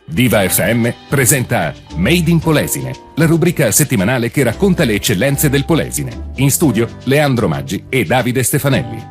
Diva FM presenta Made in Polesine, la rubrica settimanale che racconta le eccellenze del Polesine. In studio Leandro Maggi e Davide Stefanelli.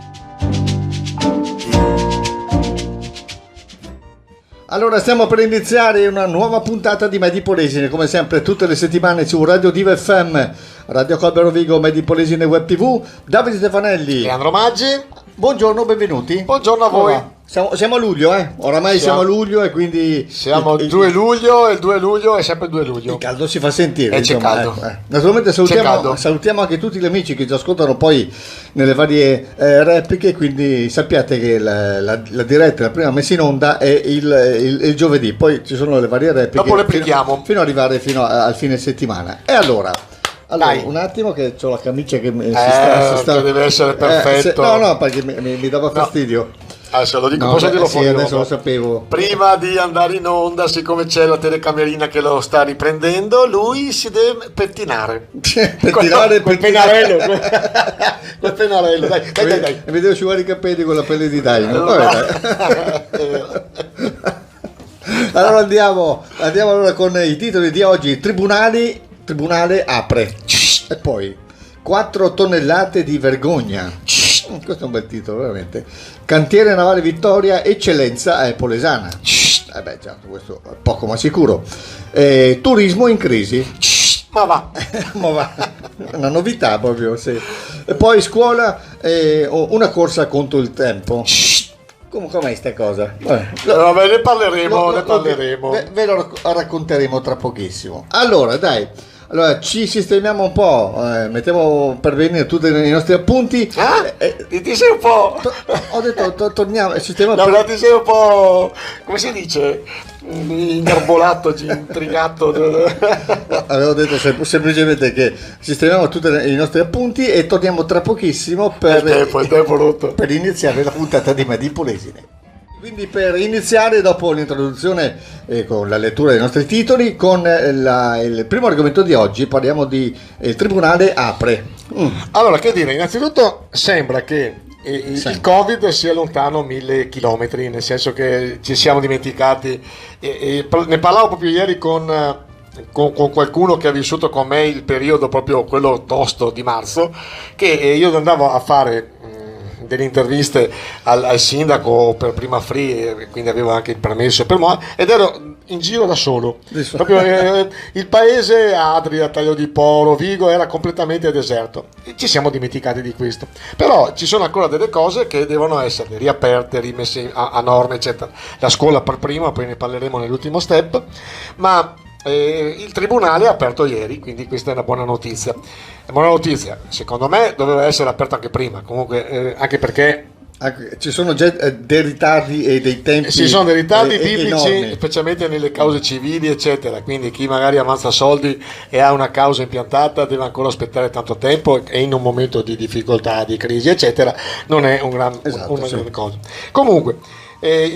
Allora, stiamo per iniziare una nuova puntata di Made in Polesine, come sempre tutte le settimane su Radio Diva FM, Radio Colbero Vigo, Made in Polesine Web TV. Davide Stefanelli, Leandro Maggi, buongiorno, benvenuti. Buongiorno a voi. Siamo a luglio, oramai siamo a luglio e quindi... Siamo il 2 luglio e il 2 luglio è sempre il 2 luglio. Il caldo si fa sentire. C'è caldo. Naturalmente salutiamo anche tutti gli amici che ci ascoltano poi nelle varie repliche, quindi sappiate che la diretta, la prima messa in onda è il giovedì, poi ci sono le varie repliche. Dopo replichiamo. Fino ad arrivare al fine settimana. E allora un attimo che ho la camicia che si sta... deve essere perfetto. No, perché mi dava fastidio. Adesso lo dico, posso dirlo fuori? Adesso lo sapevo. Prima di andare in onda, siccome c'è la telecamerina che lo sta riprendendo, lui si deve pettinare. Pettinare quel pennarello. Quel pennarello, dai. E mi devo asciugare i capelli con la pelle di Daino. Allora andiamo allora con i titoli di oggi. Tribunale apre. E poi 4 tonnellate di vergogna. Questo è un bel titolo, veramente. Cantiere navale Vittoria, eccellenza polesana. Certo, questo è poco ma sicuro. Turismo in crisi. Ma va. Una novità proprio, sì. E poi scuola, una corsa contro il tempo. Com'è sta cosa? Vabbè, ne parleremo. Ve lo racconteremo tra pochissimo. Allora, ci sistemiamo un po', mettiamo per venire tutti i nostri appunti. Ti sei un po'... Ho detto, torniamo, ti sei un po'... come si dice? Ingarbolato, intrigato. Avevo detto semplicemente che sistemiamo tutti i nostri appunti e torniamo tra pochissimo per iniziare la puntata di Made in Polesine. Quindi per iniziare, dopo l'introduzione con la lettura dei nostri titoli, con il primo argomento di oggi parliamo di il Tribunale apre. Allora, che dire, innanzitutto sembra che il Covid sia lontano 1000 chilometri, nel senso che ci siamo dimenticati, ne parlavo proprio ieri con qualcuno che ha vissuto con me il periodo proprio quello tosto di marzo, che io andavo a fare delle interviste al sindaco per Prima Free, quindi avevo anche il permesso per me, ed ero in giro da solo. Proprio, il paese Adria, Taglio di Poro, Vigo era completamente deserto. E ci siamo dimenticati di questo. Però ci sono ancora delle cose che devono essere riaperte, rimesse a norme, eccetera. La scuola per prima, poi ne parleremo nell'ultimo step, ma il tribunale ha aperto ieri, quindi questa è una buona notizia. Buona notizia, secondo me doveva essere aperto anche prima, comunque, anche perché ci sono già dei ritardi e dei tempi. Ci sono dei ritardi biblici, enormi, specialmente nelle cause civili, eccetera. Quindi chi magari avanza soldi e ha una causa impiantata deve ancora aspettare tanto tempo, e in un momento di difficoltà, di crisi, eccetera, non è una grande cosa. Comunque,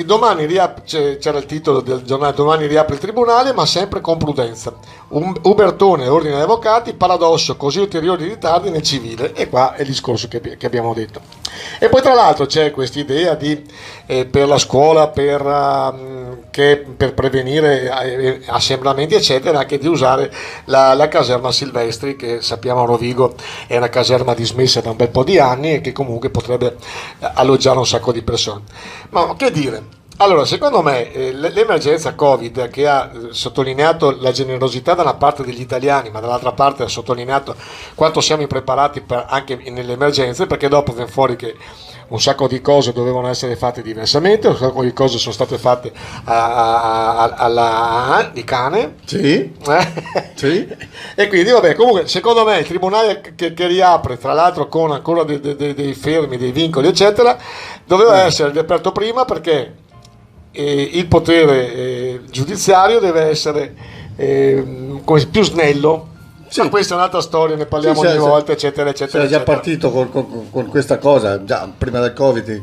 domani c'era il titolo del giornale: domani riapre il tribunale, ma sempre con prudenza. Ubertone, ordine agli avvocati, paradosso, così ulteriori ritardi nel civile. E qua è il discorso che abbiamo detto. E poi tra l'altro c'è questa idea di per la scuola, per prevenire assembramenti eccetera, anche di usare la caserma Silvestri, che sappiamo a Rovigo è una caserma dismessa da un bel po' di anni e che comunque potrebbe alloggiare un sacco di persone. Ma che dire? Allora, secondo me l'emergenza Covid, che ha sottolineato la generosità da una parte degli italiani, ma dall'altra parte ha sottolineato quanto siamo impreparati anche nelle emergenze, perché dopo viene fuori che un sacco di cose dovevano essere fatte diversamente, un sacco di cose sono state fatte di cane. Sì. Sì. E quindi vabbè, comunque secondo me il tribunale che riapre, tra l'altro con ancora dei fermi, dei vincoli eccetera, doveva essere riaperto prima, perché il potere giudiziario deve essere più snello Ma questa è un'altra storia, ne parliamo ogni volta, eccetera, eccetera. Sei già partito con questa cosa, già prima del Covid,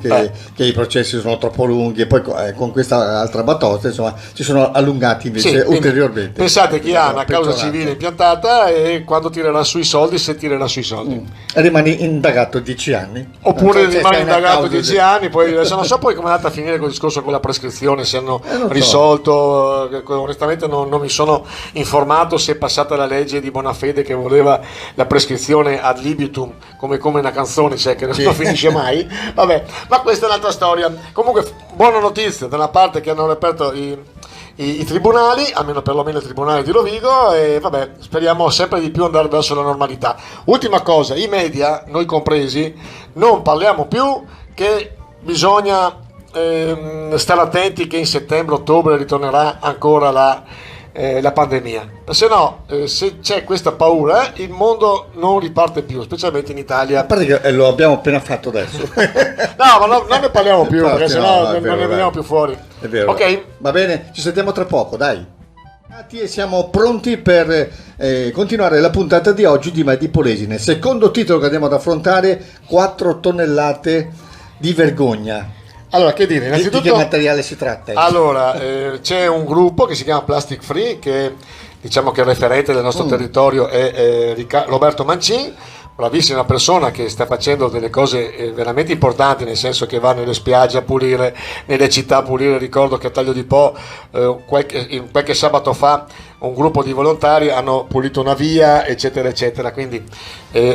che i processi sono troppo lunghi, e poi con questa altra battuta, insomma, si sono allungati invece ulteriormente. Pensate che ha una causa civile impiantata e quando tirerà sui soldi, se tirerà sui soldi. E rimani indagato 10 anni? Oppure rimane indagato 10 anni, poi adesso non so poi come è andata a finire col discorso con la prescrizione, se hanno risolto, onestamente non mi sono informato se è passata la legge di Bonafede che voleva la prescrizione ad libitum, come una canzone, cioè che non finisce mai. Vabbè, ma questa è un'altra storia. Comunque, buona notizia da una parte che hanno riaperto i tribunali, almeno perlomeno il tribunale di Rovigo, e vabbè, speriamo sempre di più andare verso la normalità. Ultima cosa, i media, noi compresi, non parliamo più che bisogna stare attenti che in settembre-ottobre ritornerà ancora la pandemia, se no se c'è questa paura il mondo non riparte più, specialmente in Italia. A parte che lo abbiamo appena fatto adesso. No, ma non ne parliamo più, perché sennò non ne veniamo più fuori. È vero. Ok, va bene, ci sentiamo tra poco, dai. E siamo pronti per continuare la puntata di oggi di Made in Polesine. Secondo titolo che andiamo ad affrontare: 4 tonnellate di vergogna. Allora, che dire, innanzitutto, di che materiale si tratta? Allora, c'è un gruppo che si chiama Plastic Free, che diciamo che il referente del nostro territorio è Roberto Mancin, bravissima persona che sta facendo delle cose veramente importanti, nel senso che va nelle spiagge a pulire, nelle città a pulire. Ricordo che a Taglio di Po qualche sabato fa un gruppo di volontari hanno pulito una via, eccetera eccetera, quindi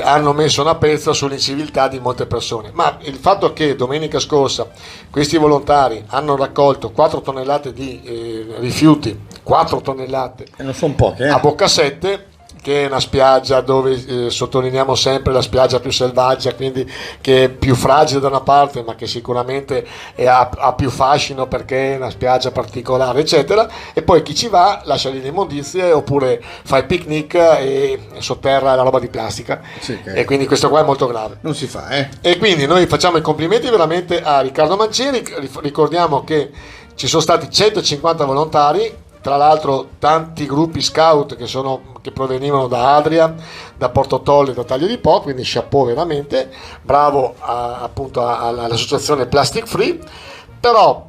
hanno messo una pezza sull'inciviltà di molte persone. Ma il fatto che domenica scorsa questi volontari hanno raccolto 4 tonnellate di rifiuti, 4 tonnellate, e non sono poche, a Boccasette, che è una spiaggia dove sottolineiamo sempre la spiaggia più selvaggia, quindi che è più fragile da una parte, ma che sicuramente ha più fascino perché è una spiaggia particolare, eccetera. E poi chi ci va lascia lì le immondizie oppure fa il picnic e sotterra la roba di plastica. Sì, e quindi questo qua è molto grave. Non si fa, E quindi noi facciamo i complimenti veramente a Riccardo Mancini. Ricordiamo che ci sono stati 150 volontari, tra l'altro tanti gruppi scout che provenivano da Adria, da Porto Tolle, da Taglio di Po, quindi chapeau veramente, bravo appunto all'associazione Plastic Free. Però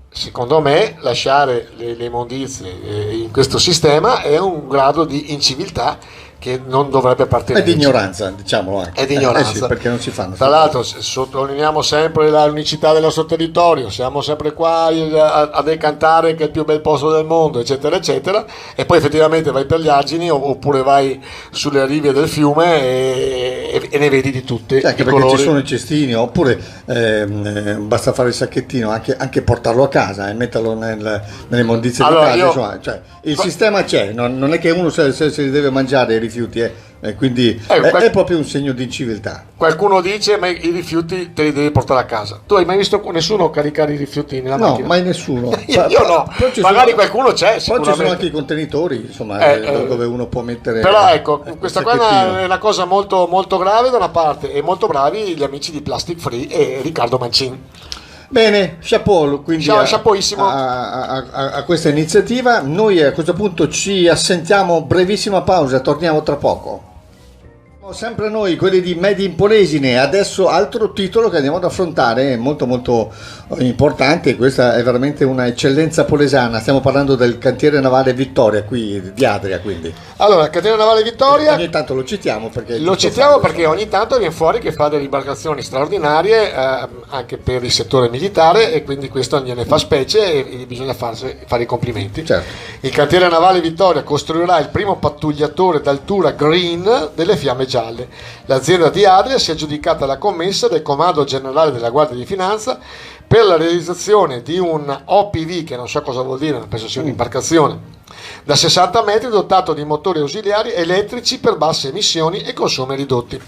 secondo me lasciare le immondizie in questo sistema è un grado di inciviltà che non dovrebbe partire. È di ignoranza, diciamolo anche. È di ignoranza. Sì, perché non si fanno. Tra l'altro sottolineiamo sempre l'unicità del nostro territorio, siamo sempre qua a decantare che è il più bel posto del mondo, eccetera eccetera, e poi effettivamente vai per gli argini oppure vai sulle rive del fiume e ne vedi di tutte. Sì, anche perché colori. Ci sono i cestini, oppure basta fare il sacchettino, anche portarlo a casa e metterlo nelle immondizie di casa. Insomma, cioè, il sistema c'è, non è che uno se li deve mangiare i rifiuti, quindi è proprio un segno di inciviltà. Qualcuno dice ma i rifiuti te li devi portare a casa. Tu hai mai visto nessuno caricare i rifiuti nella macchina? No, mai nessuno. Io no, magari qualcuno c'è. Poi ci sono anche i contenitori, insomma, dove uno può mettere. Però ecco, questa qua è una cosa molto, molto grave da una parte, e molto bravi gli amici di Plastic Free e Riccardo Mancin. Bene, chapeau, quindi chapeauissimo a questa iniziativa. Noi a questo punto ci assentiamo, brevissima pausa, torniamo tra poco. Sempre noi, quelli di Made in Polesine. Adesso altro titolo che andiamo ad affrontare, molto molto importante. Questa è veramente una eccellenza polesana. Stiamo parlando del cantiere navale Vittoria, qui di Adria, quindi. Allora, il cantiere navale Vittoria, ogni tanto lo citiamo perché ogni tanto viene fuori che fa delle imbarcazioni straordinarie anche per il settore militare, e quindi questo gliene fa specie e bisogna fare i complimenti. Certo. Il cantiere navale Vittoria costruirà il primo pattugliatore d'altura green delle Fiamme Gialle. L'azienda di Adria si è aggiudicata la commessa del Comando Generale della Guardia di Finanza per la realizzazione di un OPV, che non so cosa vuol dire, ma penso sia un'imbarcazione da 60 metri dotato di motori ausiliari elettrici per basse emissioni e consumi ridotti.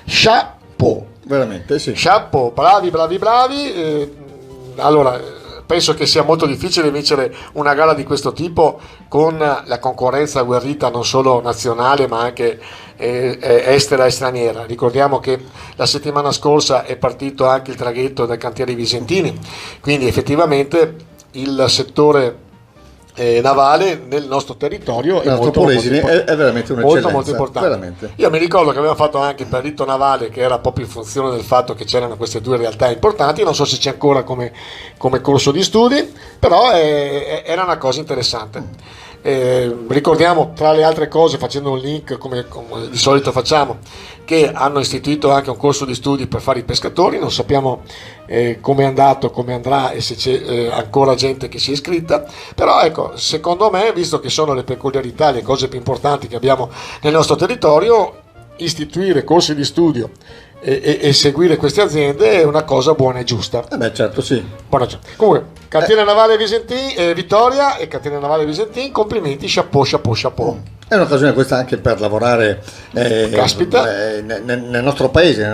Chapeau, veramente sì. Chapeau, bravi. Allora, penso che sia molto difficile vincere una gara di questo tipo con la concorrenza agguerrita non solo nazionale ma anche estera e straniera. Ricordiamo che la settimana scorsa è partito anche il traghetto del cantiere Visentini, quindi effettivamente il settore navale nel nostro territorio Il nostro Polesine è veramente un'eccellenza, molto importante. Veramente. Io mi ricordo che avevamo fatto anche per rito navale, che era proprio in funzione del fatto che c'erano queste due realtà importanti. Non so se c'è ancora come corso di studi, però era una cosa interessante. Ricordiamo, tra le altre cose, facendo un link come di solito facciamo, che hanno istituito anche un corso di studi per fare i pescatori. Non sappiamo come è andato, come andrà e se c'è ancora gente che si è iscritta, però ecco, secondo me, visto che sono le peculiarità, le cose più importanti che abbiamo nel nostro territorio, istituire corsi di studio e seguire queste aziende è una cosa buona e giusta. Certo, sì. Buona, comunque, Cantiere Navale Visentin, Vittoria e Cantiere Navale Visentin, complimenti, chapeau. È un'occasione questa anche per lavorare nel nostro paese,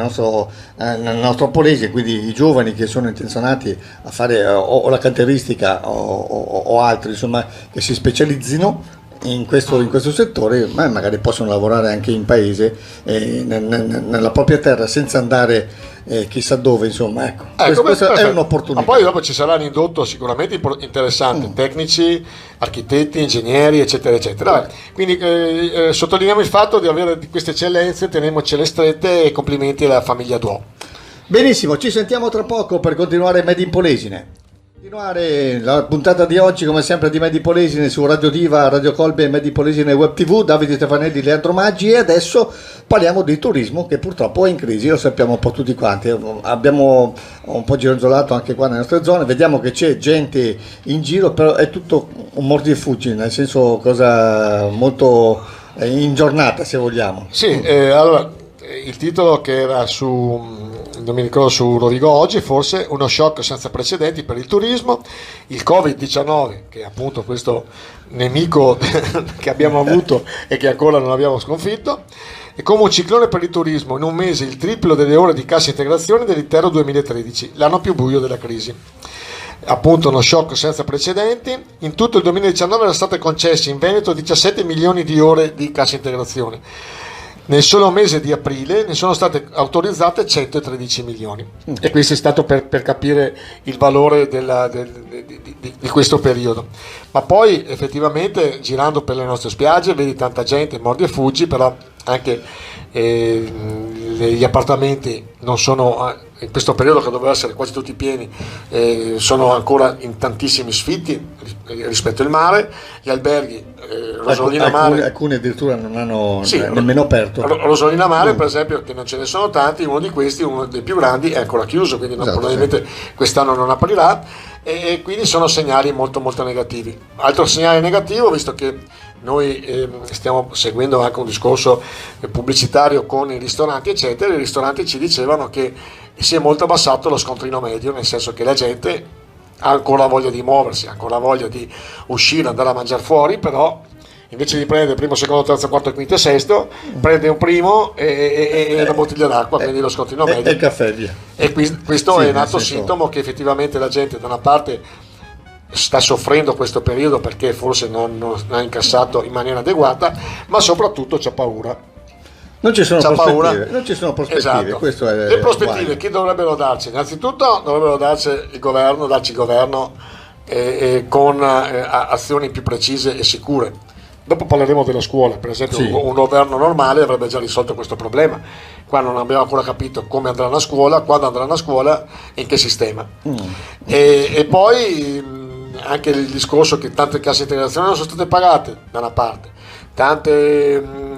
nel nostro Polesine, quindi i giovani che sono intenzionati a fare o la cantieristica o altri, insomma, che si specializzino in questo settore, ma magari possono lavorare anche in paese, nella propria terra, senza andare chissà dove, insomma, ecco questa è un'opportunità. Ma poi dopo ci sarà un indotto sicuramente interessante, tecnici, architetti, ingegneri, eccetera eccetera. Quindi sottolineiamo il fatto di avere queste eccellenze, teniamocele strette, e complimenti alla famiglia Duo. Benissimo, ci sentiamo tra poco per continuare Made in Polesine. Continuare la puntata di oggi, come sempre, di Made in Polesine su Radio Diva, Radio Colbe, Made in Polesine Web TV. Davide Stefanelli, Leandro Maggi, e adesso parliamo di turismo, che purtroppo è in crisi, lo sappiamo un po' tutti quanti. Abbiamo un po' gironzolato anche qua nelle nostre zone, vediamo che c'è gente in giro, però è tutto un mordi e fuggi, nel senso, cosa molto in giornata, se vogliamo. Sì, allora il titolo che era non mi ricordo, su Rovigo Oggi, forse uno shock senza precedenti per il turismo, il Covid-19, che è appunto questo nemico che abbiamo avuto e che ancora non abbiamo sconfitto, e come un ciclone per il turismo, in un mese il triplo delle ore di cassa integrazione dell'intero 2013, l'anno più buio della crisi. Appunto uno shock senza precedenti. In tutto il 2019 erano state concesse in Veneto 17 milioni di ore di cassa integrazione. Nel solo mese di aprile ne sono state autorizzate 113 milioni. E questo è stato per capire il valore di questo periodo. Ma poi effettivamente, girando per le nostre spiagge, vedi tanta gente, mordi e fuggi, però anche gli appartamenti non sono, in questo periodo che doveva essere quasi tutti pieni, sono ancora in tantissimi sfitti rispetto al mare. Gli alberghi, Rosolina Mare, alcuni addirittura non hanno nemmeno aperto. Rosolina Mare, per esempio, che non ce ne sono tanti, uno di questi, uno dei più grandi, è ancora chiuso, quindi probabilmente quest'anno non aprirà, e quindi sono segnali molto molto negativi. Altro segnale negativo, visto che noi stiamo seguendo anche un discorso pubblicitario con i ristoranti eccetera, i ristoranti ci dicevano che si è molto abbassato lo scontrino medio, nel senso che la gente ha ancora voglia di muoversi, ha ancora voglia di uscire, andare a mangiare fuori, però invece di prendere primo, secondo, terzo, quarto, quinto e sesto, prende un primo e una bottiglia d'acqua, quindi lo scontrino medio e il caffè, via. E questo è un altro sintomo che effettivamente la gente da una parte sta soffrendo questo periodo perché forse non ha incassato in maniera adeguata, ma soprattutto c'ha paura. Non ci sono prospettive. Esatto. Questo è le prospettive chi dovrebbero darci? Innanzitutto dovrebbero darci darci il governo con azioni più precise e sicure. Dopo parleremo della scuola, per esempio. Un governo normale avrebbe già risolto questo problema. Qua non abbiamo ancora capito come andranno a scuola, quando andranno a scuola e in che sistema. E poi anche il discorso che tante casse integrazioni non sono state pagate da una parte, tanti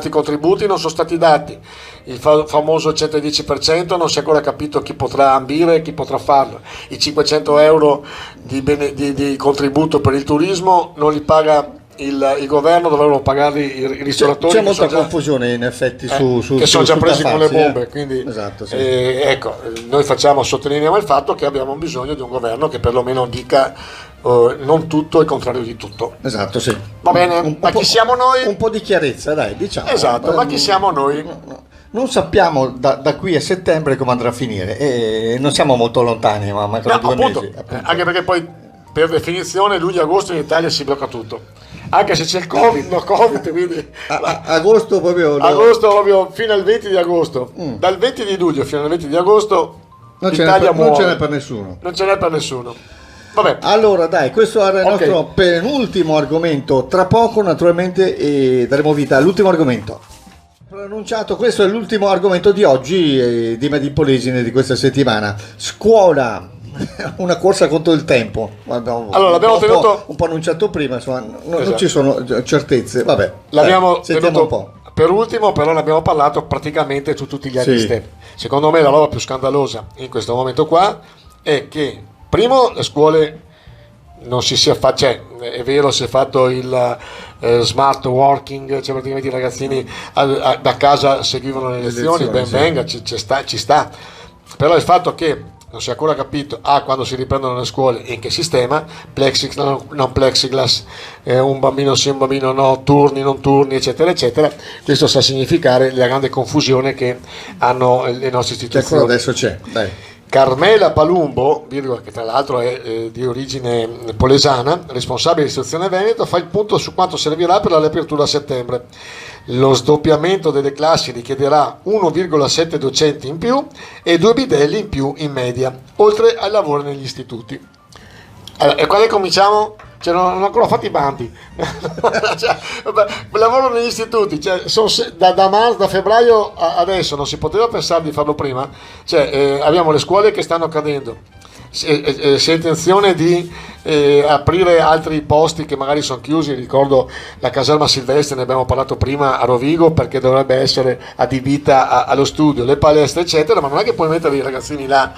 contributi non sono stati dati, il famoso 110% non si è ancora capito chi potrà ambire e chi potrà farlo, i 500 euro di contributo per il turismo non li paga il governo, dovrebbero pagarli i ristoratori. C'è molta confusione in effetti che sono già presi con le bombe, quindi esatto, ecco, noi sottolineiamo il fatto che abbiamo bisogno di un governo che perlomeno dica non tutto è il contrario di tutto. Esatto, sì. Va bene, ma chi siamo noi? Un po' di chiarezza, dai, diciamo. Esatto, ma chi siamo noi? Non sappiamo da qui a settembre come andrà a finire e non siamo molto lontani, ma mancano 2 mesi. Anche perché poi per definizione luglio-agosto in Italia si blocca tutto. Anche se c'è il Covid, quindi agosto proprio fino al 20 di agosto. Dal 20 di luglio fino al 20 di agosto non ce n'è per nessuno. Non ce n'è per nessuno. Vabbè. Allora dai, questo era il Ok. nostro penultimo argomento. Tra poco naturalmente daremo vita all'ultimo argomento. Pronunciato, questo è l'ultimo argomento di oggi di Made in Polesine di questa settimana. Scuola, una corsa contro il tempo. Allora, l'abbiamo tenuto un po' annunciato prima, insomma, non Esatto. ci sono certezze. Vabbè, L'abbiamo sentiamo un po'. per ultimo, però ne abbiamo parlato praticamente su tutti gli altri Sì. step. Secondo me la roba più scandalosa in questo momento qua è che, primo, le scuole non si sia fatto, cioè è vero, si è fatto il smart working, cioè praticamente i ragazzini da casa seguivano le lezioni, ben sì. venga, ci sta. Però il fatto che non si è ancora capito quando si riprendono le scuole e in che sistema, plexiglass, non plexiglass, un bambino sì, un bambino no, turni, non turni, eccetera, eccetera. Questo sa significare la grande confusione che hanno le nostre Che istituzioni. ancora adesso c'è, dai. Carmela Palumbo, che tra l'altro è di origine polesana, responsabile di istruzione Veneto, fa il punto su quanto servirà per la riapertura a settembre. Lo sdoppiamento delle classi richiederà 1,7 docenti in più e 2 bidelli in più in media, oltre ai lavori negli istituti. Allora, e quando cominciamo? Cioè, non ho ancora fatto i bandi. Cioè, vabbè, lavoro negli istituti, cioè, da febbraio adesso non si poteva pensare di farlo prima. Cioè, abbiamo le scuole che stanno cadendo. Si ha intenzione di aprire altri posti che magari sono chiusi. Ricordo la caserma Silvestre, ne abbiamo parlato prima, a Rovigo, perché dovrebbe essere adibita allo studio, le palestre eccetera, ma non è che puoi mettere i ragazzini là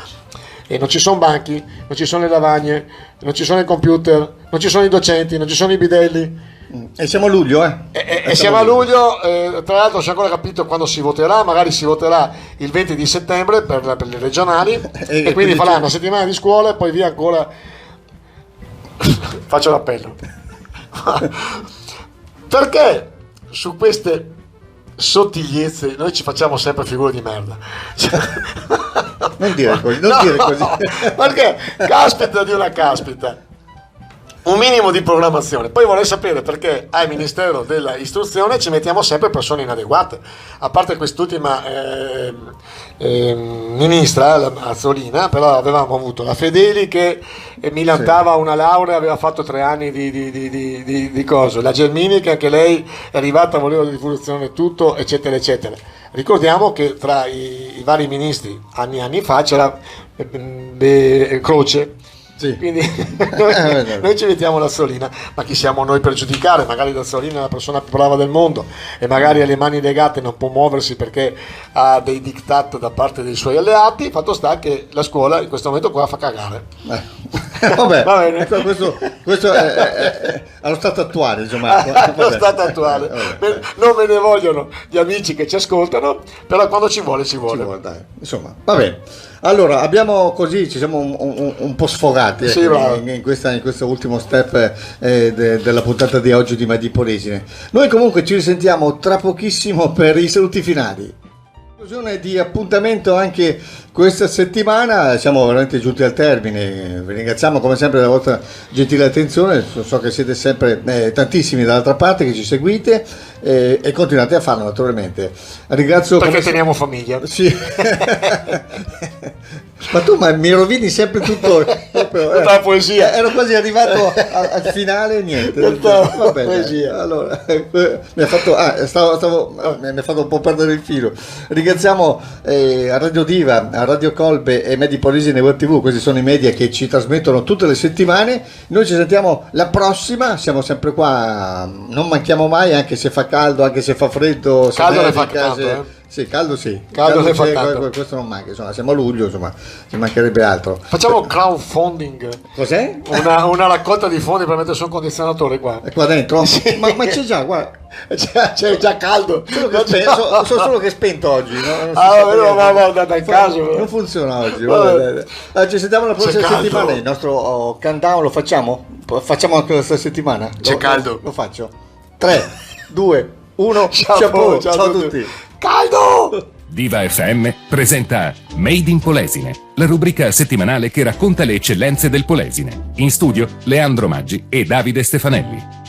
e non ci sono banchi, non ci sono le lavagne, non ci sono i computer, non ci sono i docenti, non ci sono i bidelli. E siamo a luglio, E siamo a luglio, tra l'altro non si è ancora capito quando si voterà, magari si voterà il 20 di settembre per le regionali e quindi farà una settimana di scuola e poi via ancora. Faccio l'appello. Perché su queste sottigliezze noi ci facciamo sempre figure di merda? Non dire così, Perché caspita di una caspita, un minimo di programmazione. Poi vorrei sapere perché al Ministero dell'Istruzione ci mettiamo sempre persone inadeguate, a parte quest'ultima ministra, la Azzolina, però avevamo avuto la Fedeli che milantava una laurea, aveva fatto 3 anni di cose, la Gelmini che anche lei è arrivata, voleva la rivoluzione tutto, eccetera eccetera. Ricordiamo che tra i vari ministri anni fa c'era Croce. Sì. Quindi noi ci mettiamo l'Azzolina, ma chi siamo noi per giudicare? Magari l'Azzolina è la persona più brava del mondo e magari ha le mani legate, non può muoversi perché ha dei diktat da parte dei suoi alleati. Fatto sta che la scuola in questo momento qua fa cagare. Vabbè, Va bene. questo è allo stato attuale, insomma. Lo stato attuale. Non me ne vogliono gli amici che ci ascoltano, però quando ci vuole ci vuole. Dai. Insomma, va bene. Allora, abbiamo così, ci siamo un po' sfogati Sì, in questo ultimo step della puntata di oggi di Made in Polesine. Noi comunque ci risentiamo tra pochissimo per i saluti finali. Conclusione di appuntamento anche questa settimana, siamo veramente giunti al termine. Vi ringraziamo come sempre della vostra gentile attenzione, so che siete sempre tantissimi dall'altra parte che ci seguite e continuate a farlo naturalmente. Ringrazio Perché teniamo famiglia. Sì. Ma tu mi rovini sempre tutto. Tutta la poesia. Ero quasi arrivato al finale e niente. Va bene. Poesia. Allora, mi ha fatto, mi ha fatto un po' perdere il filo. Ringraziamo a Radio Diva, a Radio Colbe e Made in Polesine Web TV. Questi sono i media che ci trasmettono tutte le settimane. Noi ci sentiamo la prossima. Siamo sempre qua, non manchiamo mai, anche se fa caldo, anche se fa freddo. Caldo ne fa tanto, Sì, caldo sì. Caldo ne fa c'è, tanto. questo non manca, insomma, siamo a luglio, insomma, ci mancherebbe altro. Facciamo crowdfunding. Cos'è? Una raccolta di fondi per mettere su un condizionatore qua. È qua dentro? Sì. Ma c'è già, guarda. C'è già caldo. So solo che è spento oggi. No? Dai caso. Non funziona oggi. Allora, ci sentiamo la prossima settimana. Il nostro countdown lo facciamo? Facciamo anche questa settimana? C'è caldo. Lo faccio. 3, 2, 1. Ciao Ciao a tutti. Caldo! Diva FM presenta Made in Polesine, la rubrica settimanale che racconta le eccellenze del Polesine. In studio Leandro Maggi e Davide Stefanelli.